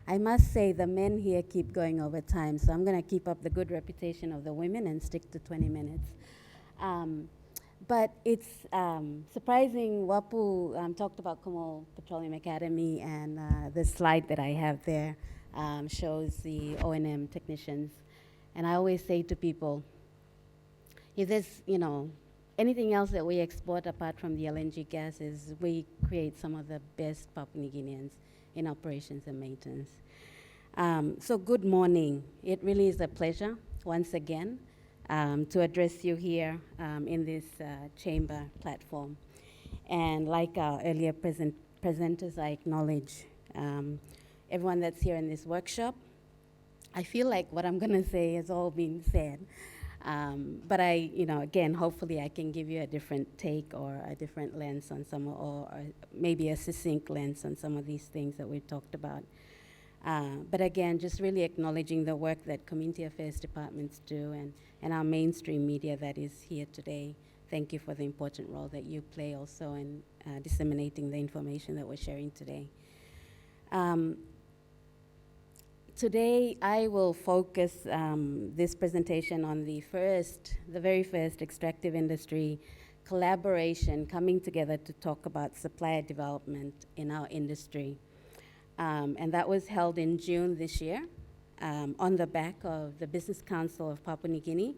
I must say the men here keep going over time, so I'm going to keep up the good reputation of the women and stick to 20 minutes. But it's surprising. Wapu talked about Kumo Petroleum Academy, and the slide that I have there shows the O&M technicians. And I always say to people, if there's, anything else that we export apart from the LNG gas is we create some of the best Papua New Guineans in operations and maintenance. So good morning. It really is a pleasure once again to address you here in this chamber platform. And like our earlier presenters, I acknowledge everyone that's here in this workshop. I feel like what I'm going to say has all been said. But again, hopefully I can give you a different take or a different lens on some, or maybe a succinct lens on some of these things that we've talked about. But again, just really acknowledging the work that community affairs departments do and our mainstream media that is here today. Thank you for the important role that you play also in disseminating the information that we're sharing today. Today, I will focus this presentation on the very first extractive industry collaboration coming together to talk about supplier development in our industry. And that was held in June this year on the back of the Business Council of Papua New Guinea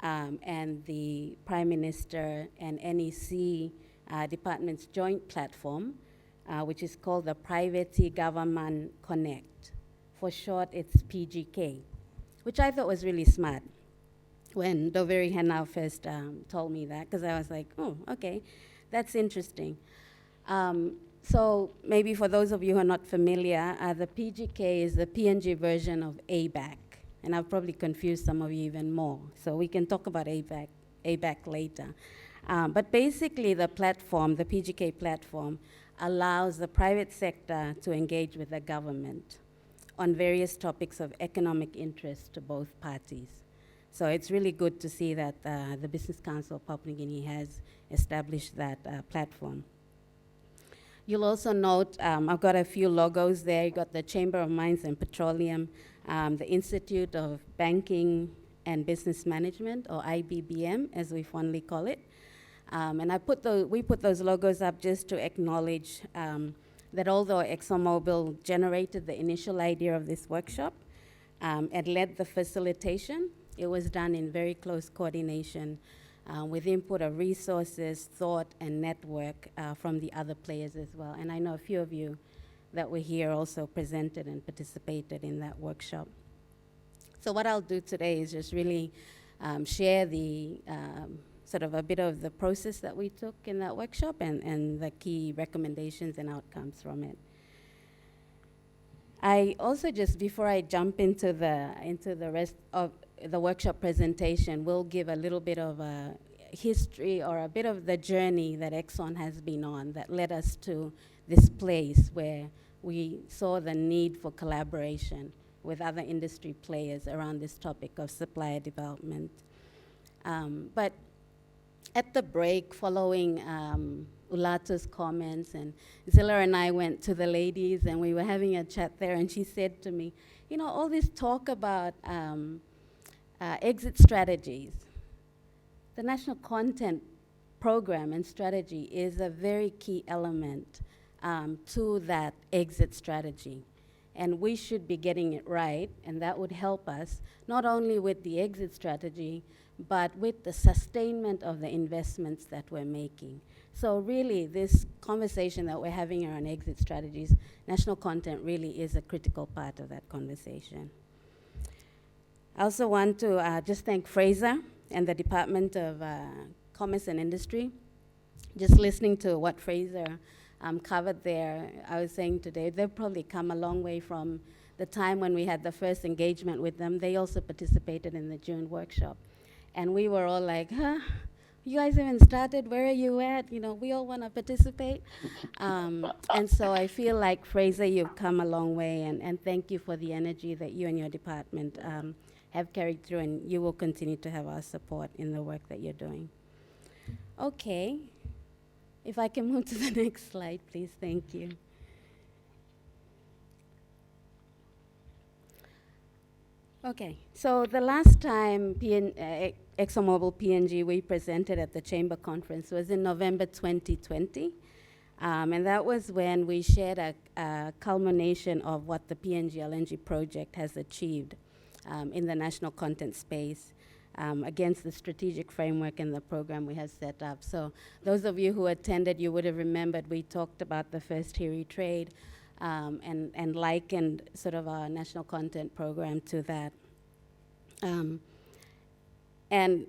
and the Prime Minister and NEC department's joint platform, which is called the Private Government Connect. For short, it's PGK, which I thought was really smart when Doveri Hanau first told me that, because I was like, oh, okay, that's interesting. So maybe for those of you who are not familiar, the PGK is the PNG version of ABAC, and I've probably confused some of you even more. So we can talk about ABAC later. But basically the platform, the PGK platform, allows the private sector to engage with the government on various topics of economic interest to both parties. So it's really good to see that the Business Council of Papua New Guinea has established that platform. You'll also note, I've got a few logos there. You got the Chamber of Mines and Petroleum, the Institute of Banking and Business Management, or IBBM, as we fondly call it. And we put those logos up just to acknowledge that although ExxonMobil generated the initial idea of this workshop and led the facilitation, it was done in very close coordination with input of resources, thought, and network from the other players as well. And I know a few of you that were here also presented and participated in that workshop. So what I'll do today is just really share the sort of a bit of the process that we took in that workshop and the key recommendations and outcomes from it. I also just, before I jump into the rest of the workshop presentation, will give a little bit of a history or a bit of the journey that Exxon has been on that led us to this place where we saw the need for collaboration with other industry players around this topic of supplier development. But at the break, following Ulatu's comments, and Zilla and I went to the ladies and we were having a chat there, and she said to me, all this talk about exit strategies, the National Content Program and strategy is a very key element to that exit strategy. And we should be getting it right, and that would help us not only with the exit strategy, but with the sustainment of the investments that we're making. So really, this conversation that we're having around exit strategies, national content really is a critical part of that conversation. I also want to just thank Fraser and the Department of Commerce and Industry. Just listening to what Fraser covered there, I was saying today, they've probably come a long way from the time when we had the first engagement with them. They also participated in the June workshop. And we were all like, you guys haven't started, where are you at? We all want to participate. And so I feel like, Fraser, you've come a long way, and thank you for the energy that you and your department have carried through, and you will continue to have our support in the work that you're doing. Okay, if I can move to the next slide, please, thank you. Okay, so the last time ExxonMobil PNG we presented at the Chamber Conference was in November 2020. And that was when we shared a culmination of what the PNG LNG project has achieved in the national content space against the strategic framework and the program we have set up. So those of you who attended, you would have remembered we talked about the first Hiri trade and likened sort of our national content program to that. And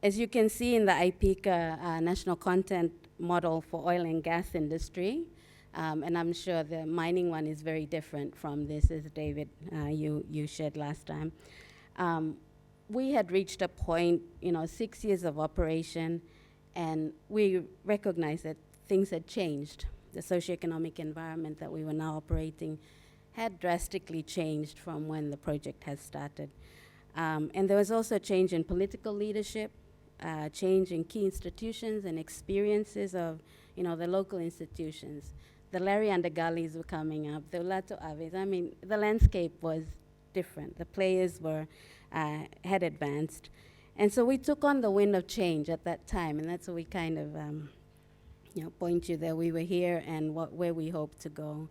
as you can see in the IPICA national content model for oil and gas industry, and I'm sure the mining one is very different from this, as David, you shared last time. We had reached a point, 6 years of operation, and we recognized that things had changed. The socioeconomic environment that we were now operating had drastically changed from when the project had started. And there was also a change in political leadership, change in key institutions and experiences of, the local institutions. The Larry Undergullies were coming up, the Ulato Aves. I mean, the landscape was different. The players had advanced. And so we took on the wind of change at that time, and that's what we kind of, point you that we were here and where we hope to go.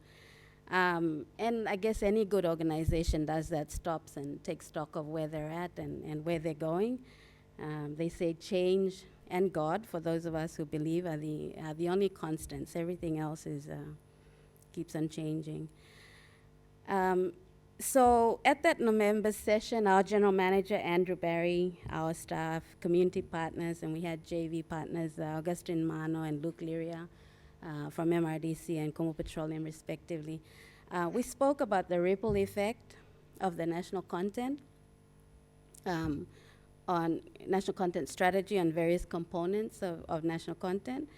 And I guess any good organization does that, stops and takes stock of where they're at and where they're going. They say change and God, for those of us who believe, are the only constants. Everything else keeps on changing. So at that November session, our general manager, Andrew Barry, our staff, community partners, and we had JV partners, Augustine Mano and Luke Liria from MRDC and Como Petroleum, respectively. We spoke about the ripple effect of the national content on national content strategy on various components of national content.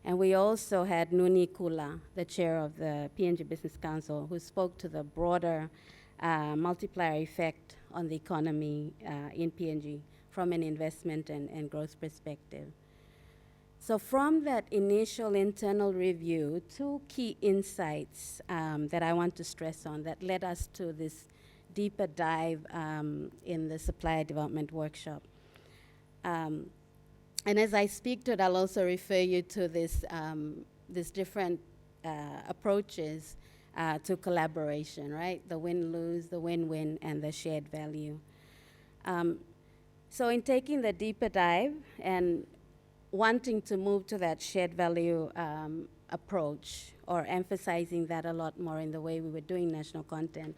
And we also had Nuni Kula, the chair of the PNG Business Council, who spoke to the broader multiplier effect on the economy in PNG from an investment and growth perspective. So from that initial internal review, two key insights that I want to stress on that led us to this deeper dive in the supplier development workshop. And as I speak to it, I'll also refer you to this different approaches to collaboration, right? The win-lose, the win-win, and the shared value. So in taking the deeper dive and wanting to move to that shared value approach, or emphasizing that a lot more in the way we were doing national content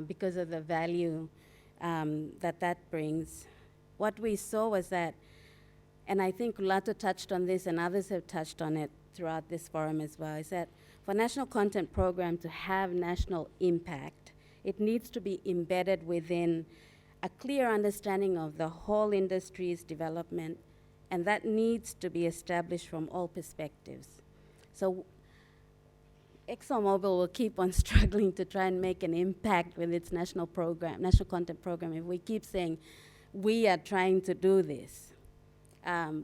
because of the value that brings, what we saw was that, and I think Lato touched on this and others have touched on it throughout this forum as well, is that for national content program to have national impact, it needs to be embedded within a clear understanding of the whole industry's development, and that needs to be established from all perspectives. So ExxonMobil will keep on struggling to try and make an impact with its national content program. If we keep saying, we are trying to do this,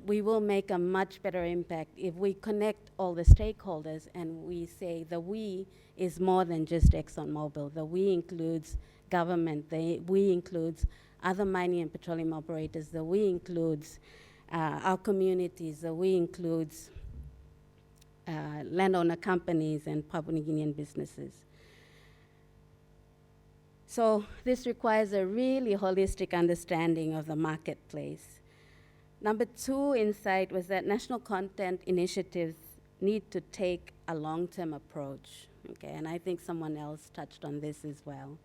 we will make a much better impact if we connect all the stakeholders and we say the we is more than just ExxonMobil. The we includes government, the we includes other mining and petroleum operators, the we includes our communities, the we includes landowner companies and Papua New Guinean businesses. So this requires a really holistic understanding of the marketplace. Number two insight was that national content initiatives need to take a long-term approach, okay? And I think someone else touched on this as well.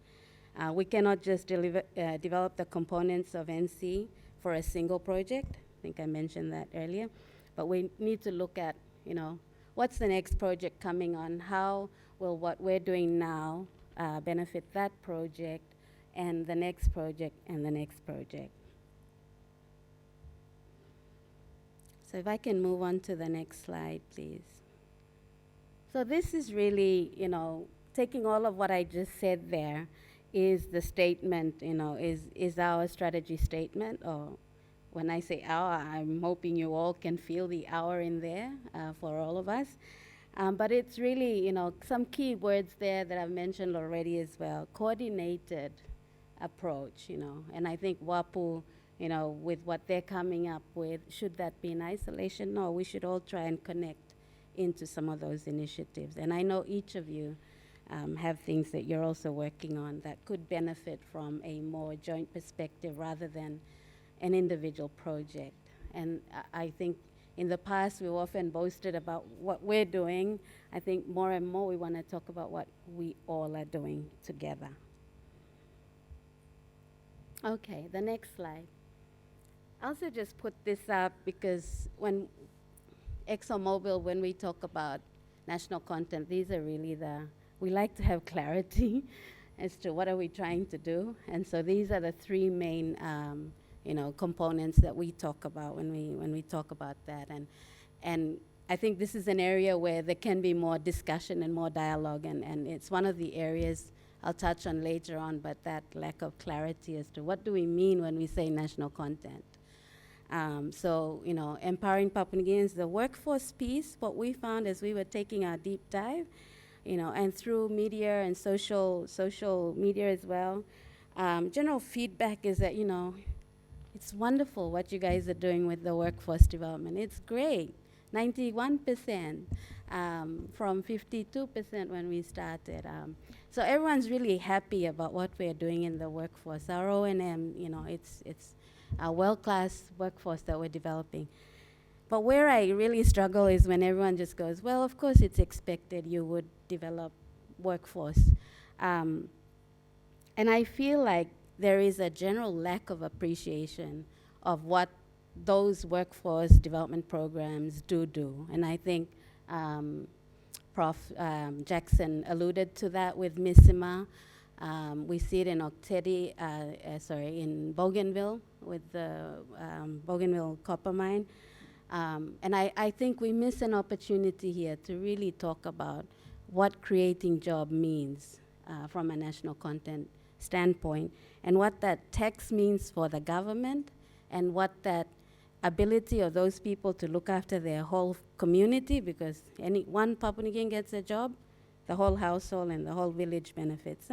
We cannot just develop the components of NC for a single project. I think I mentioned that earlier. But we need to look at, what's the next project coming on? How will what we're doing now benefit that project and the next project and the next project? So if I can move on to the next slide, please. So this is really, taking all of what I just said there is the statement, is our strategy statement, or when I say our, I'm hoping you all can feel the our in there for all of us. But it's really, some key words there that I've mentioned already as well. Coordinated approach, you know. And I think WAPU, you know, with what they're coming up with, should that be in isolation? No, we should all try and connect into some of those initiatives. And I know each of you have things that you're also working on that could benefit from a more joint perspective rather than an individual project. And I think in the past we've often boasted about what we're doing. I think more and more we want to talk about what we all are doing together. Okay, the next slide. I also just put this up because when ExxonMobil, when we talk about national content, these are really we like to have clarity as to what are we trying to do. And so these are the three main components that we talk about when we talk about that. And I think this is an area where there can be more discussion and more dialogue, and it's one of the areas I'll touch on later on, but that lack of clarity as to what do we mean when we say national content. So, you know, empowering Papua New Guineans, the workforce piece, what we found as we were taking our deep dive, you know, and through media and social media as well, general feedback is that, you know, it's wonderful what you guys are doing with the workforce development. It's great, 91% from 52% when we started. So everyone's really happy about what we're doing in the workforce. Our O&M, you know, it's a world-class workforce that we're developing. But where I really struggle is when everyone just goes, well, of course it's expected you would develop workforce. And I feel like there is a general lack of appreciation of what those workforce development programs do. And I think Prof. Jackson alluded to that with Missima. We see it in in Bougainville with the Bougainville copper mine. And I think we miss an opportunity here to really talk about what creating job means from a national content standpoint, and what that text means for the government, and what that ability of those people to look after their whole community, because any one Papua New Guinean gets a job, the whole household and the whole village benefits.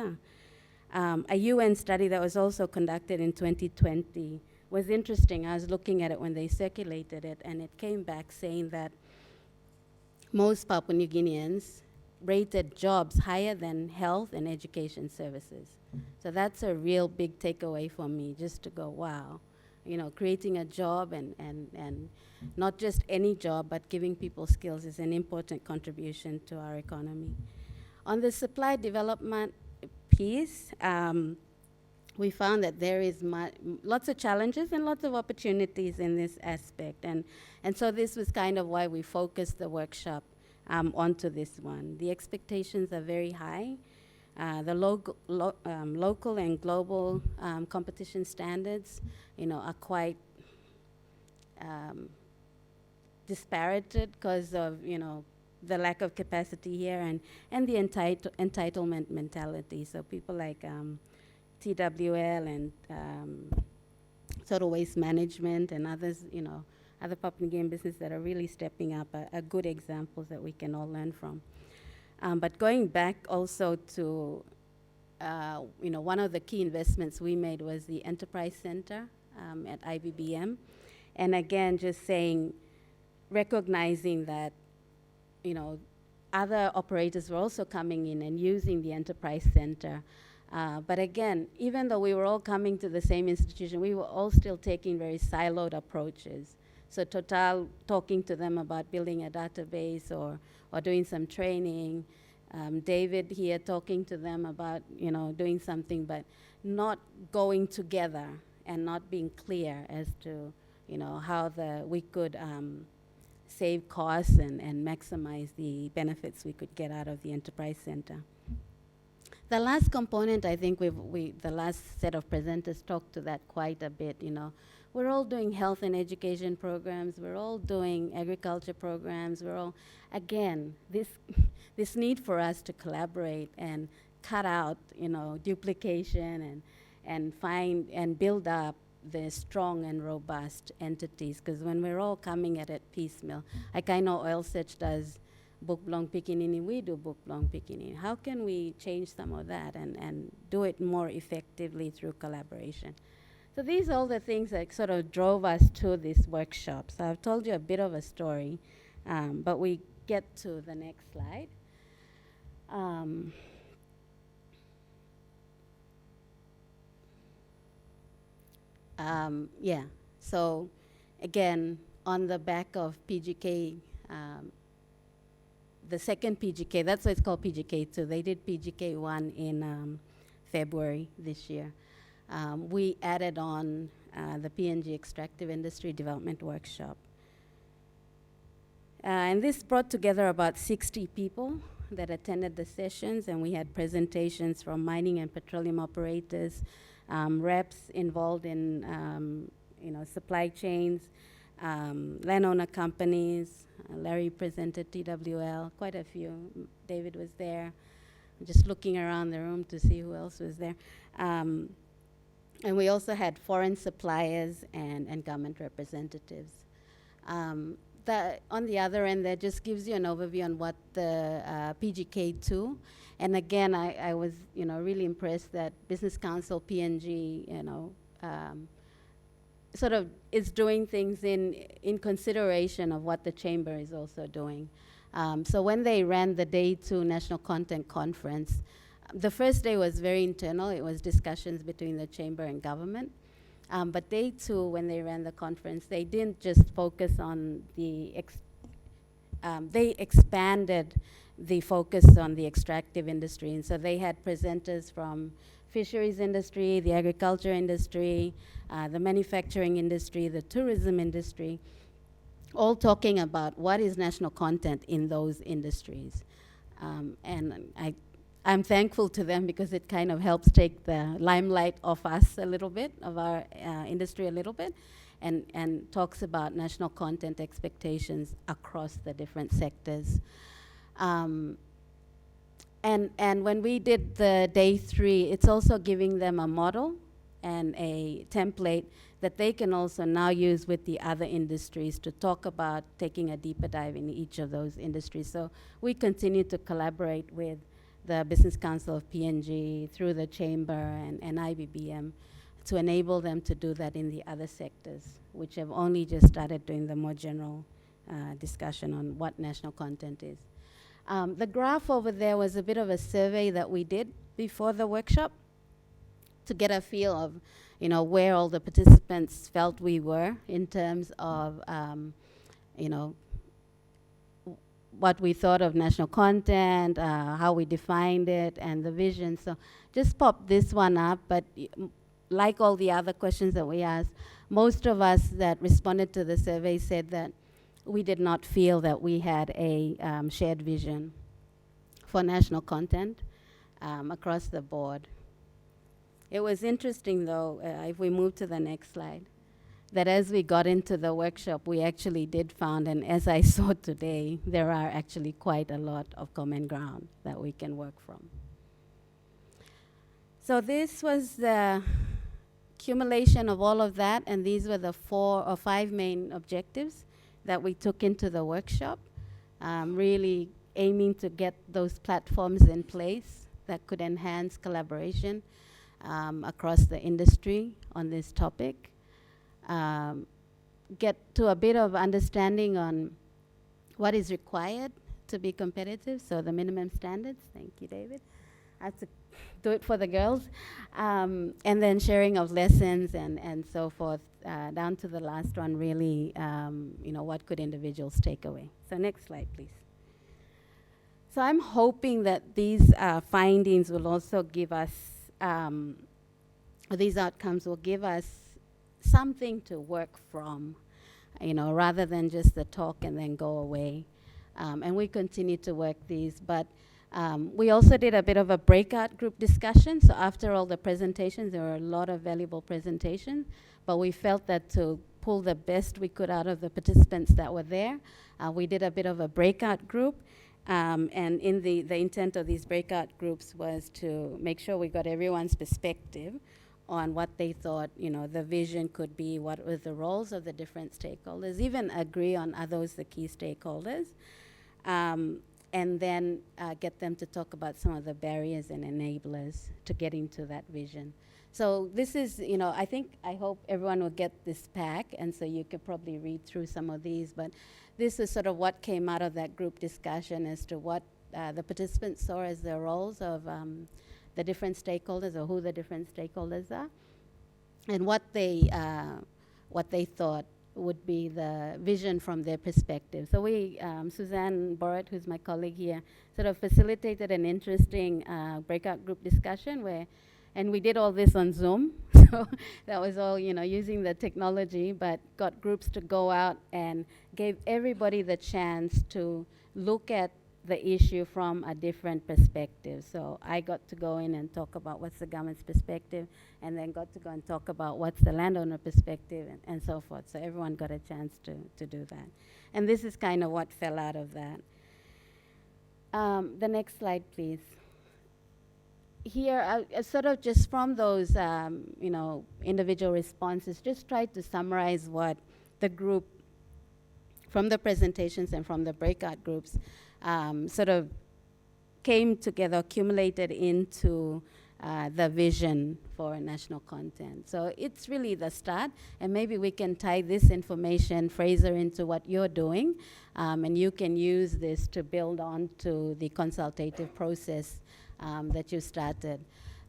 A UN study that was also conducted in 2020 was interesting. I was looking at it when they circulated it, and it came back saying that most Papua New Guineans rated jobs higher than health and education services. So that's a real big takeaway for me, just to go, wow, you know, creating a job and not just any job, but giving people skills is an important contribution to our economy. On the supply development piece, we found that there is lots of challenges and lots of opportunities in this aspect. And so this was kind of why we focused the workshop onto this one. The expectations are very high. The local and global competition standards, you know, are quite disparated because of, you know, the lack of capacity here and the entitlement mentality. So people like TWL and Total Waste Management and others, you know, other Papua New Guinean businesses that are really stepping up are good examples that we can all learn from. But going back also to, you know, one of the key investments we made was the Enterprise Center at IBBM. And again, just saying, recognizing that, you know, other operators were also coming in and using the Enterprise Center. But again, even though we were all coming to the same institution, we were all still taking very siloed approaches. So Total talking to them about building a database or doing some training. David here talking to them about, you know, doing something, but not going together and not being clear as to, you know, how we could save costs and maximize the benefits we could get out of the Enterprise Center. The last component, I think the last set of presenters talked to that quite a bit, you know. We're all doing health and education programs. We're all doing agriculture programs. We're all, again, this need for us to collaborate and cut out, you know, duplication and find and build up the strong and robust entities. Because when we're all coming at it piecemeal, like I know Oil Search does book belong Pikinini, we do book belong Pikinini. How can we change some of that and do it more effectively through collaboration? So these are all the things that sort of drove us to this workshop. So I've told you a bit of a story, but we get to the next slide. Yeah, so again, on the back of PGK, the second PGK, that's why it's called PGK2. They did PGK1 in February this year. We added on the PNG Extractive Industry Development Workshop. And this brought together about 60 people that attended the sessions, and we had presentations from mining and petroleum operators, reps involved in supply chains, landowner companies. Larry presented TWL, quite a few. David was there. Just looking around the room to see who else was there. And we also had foreign suppliers and government representatives. On the other end, that just gives you an overview on what the PGK2, and again, I was really impressed that Business Council PNG, sort of is doing things in consideration of what the chamber is also doing. So when they ran the Day 2 National Content Conference, the first day was very internal. It was discussions between the chamber and government. But Day 2, when they ran the conference, they didn't just focus on they expanded the focus on the extractive industry. And so they had presenters from fisheries industry, the agriculture industry, the manufacturing industry, the tourism industry, all talking about what is national content in those industries. And I'm thankful to them because it kind of helps take the limelight off us a little bit, of our industry a little bit, and talks about national content expectations across the different sectors. And when we did the Day 3, it's also giving them a model and a template that they can also now use with the other industries to talk about taking a deeper dive in each of those industries. So we continue to collaborate with the Business Council of PNG through the Chamber and IBBM to enable them to do that in the other sectors, which have only just started doing the more general discussion on what national content is. The graph over there was a bit of a survey that we did before the workshop to get a feel of, where all the participants felt we were in terms of, what we thought of national content, how we defined it, and the vision. So just pop this one up, but like all the other questions that we asked, most of us that responded to the survey said that we did not feel that we had a shared vision for national content across the board. It was interesting though, if we move to the next slide, that as we got into the workshop, we actually did found, and as I saw today, there are actually quite a lot of common ground that we can work from. So this was the accumulation of all of that, and these were the 4 or 5 main objectives that we took into the workshop, really aiming to get those platforms in place that could enhance collaboration across the industry on this topic. Get to a bit of understanding on what is required to be competitive, so the minimum standards. Thank you, David. I have to do it for the girls. And then sharing of lessons and so forth, down to the last one, really, what could individuals take away? So next slide, please. So I'm hoping that these findings will also give us, these outcomes will give us something to work from, rather than just the talk and then go away. And we continue to work these, but we also did a bit of a breakout group discussion. So after all the presentations, there were a lot of valuable presentations, but we felt that to pull the best we could out of the participants that were there, we did a bit of a breakout group. And in the intent of these breakout groups was to make sure we got everyone's perspective on what they thought, the vision could be, what were the roles of the different stakeholders, even agree on are those the key stakeholders. and then get them to talk about some of the barriers and enablers to getting to that vision. So this is, I hope everyone will get this pack, and so you could probably read through some of these, but this is sort of what came out of that group discussion as to what the participants saw as the roles of the different stakeholders, or who the different stakeholders are, and what they thought would be the vision from their perspective. So we, Suzanne Borat, who's my colleague here, sort of facilitated an interesting breakout group discussion and we did all this on Zoom. So that was all, using the technology, but got groups to go out and gave everybody the chance to look at the issue from a different perspective. So I got to go in and talk about what's the government's perspective, and then got to go and talk about what's the landowner perspective, and so forth. So everyone got a chance to do that. And this is kind of what fell out of that. The next slide, please. Here, sort of just from those, individual responses, just tried to summarize what the group, from the presentations and from the breakout groups, sort of came together, accumulated into the vision for national content. So it's really the start, and maybe we can tie this information, Fraser, into what you're doing, and you can use this to build on to the consultative process that you started.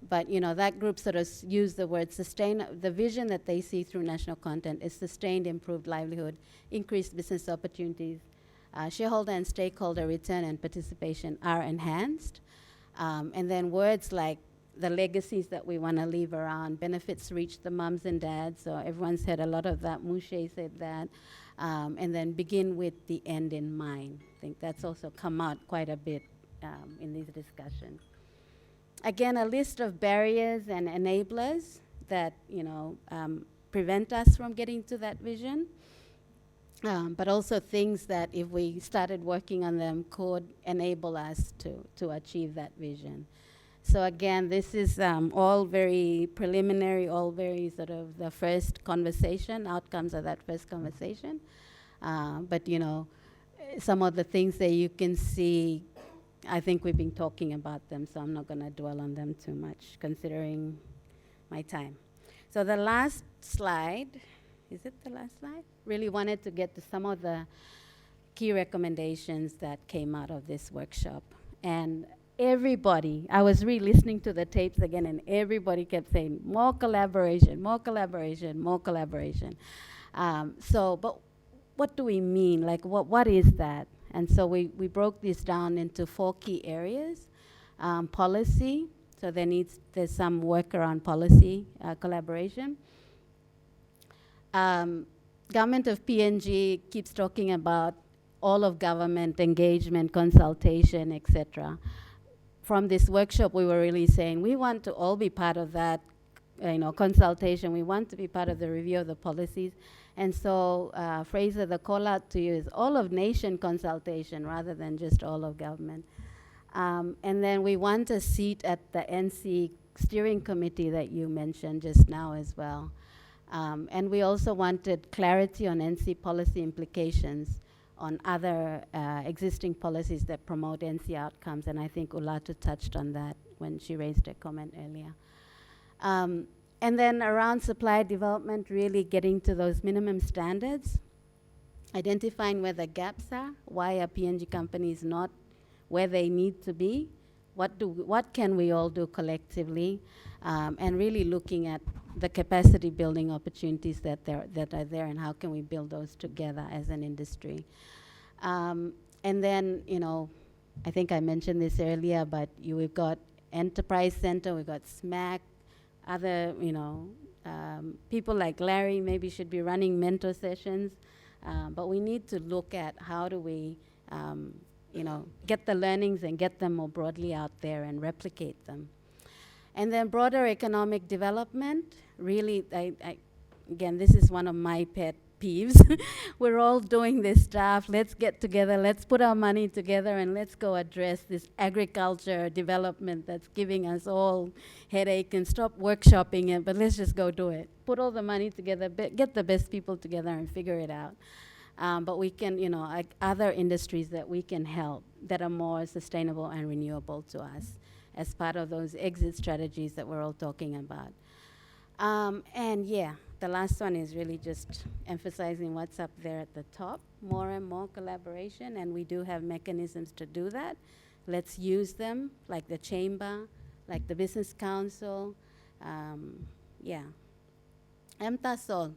But that group sort of used the word sustain. The vision that they see through national content is sustained improved livelihood, increased business opportunities, shareholder and stakeholder return and participation are enhanced. And then words like the legacies that we want to leave around, benefits reach the mums and dads, so everyone's heard a lot of that. Mouche said that. And then begin with the end in mind. I think that's also come out quite a bit in these discussions. Again, a list of barriers and enablers that prevent us from getting to that vision. But also things that if we started working on them could enable us to achieve that vision. So again, this is all very preliminary, all very sort of the first conversation, outcomes of that first conversation. But some of the things that you can see, I think we've been talking about them, so I'm not gonna dwell on them too much, considering my time. So the last slide, is it the last slide? Really wanted to get to some of the key recommendations that came out of this workshop. And everybody, I was re-listening to the tapes again, and everybody kept saying, more collaboration, more collaboration, more collaboration. But what do we mean? Like, what is that? And so we broke this down into 4 key areas. Policy, so there's some work around policy collaboration. Government of PNG keeps talking about all of government engagement, consultation, etc. From this workshop, we were really saying we want to all be part of that, consultation. We want to be part of the review of the policies. And so, Fraser, the call out to you is all of nation consultation rather than just all of government. And then we want a seat at the NC steering committee that you mentioned just now as well. And we also wanted clarity on NC policy implications on other existing policies that promote NC outcomes, and I think Ulatu touched on that when she raised her comment earlier. And then around supply development, really getting to those minimum standards, identifying where the gaps are, why are PNG companies not where they need to be, what can we all do collectively, and really looking at the capacity building opportunities that are there, and how can we build those together as an industry. And then, I think I mentioned this earlier, but we've got Enterprise Center, we've got SMAC, other, people like Larry maybe should be running mentor sessions, but we need to look at how do we, get the learnings and get them more broadly out there and replicate them. And then broader economic development, really, again, this is one of my pet peeves. We're all doing this stuff. Let's get together, let's put our money together, and let's go address this agriculture development that's giving us all headache, and stop workshopping it, but let's just go do it. Put all the money together, get the best people together and figure it out. But we can, like other industries that we can help that are more sustainable and renewable to us as part of those exit strategies that we're all talking about. And yeah, the last one is really just emphasizing what's up there at the top, more and more collaboration, and we do have mechanisms to do that. Let's use them, like the chamber, like the business council. Yeah. That's all.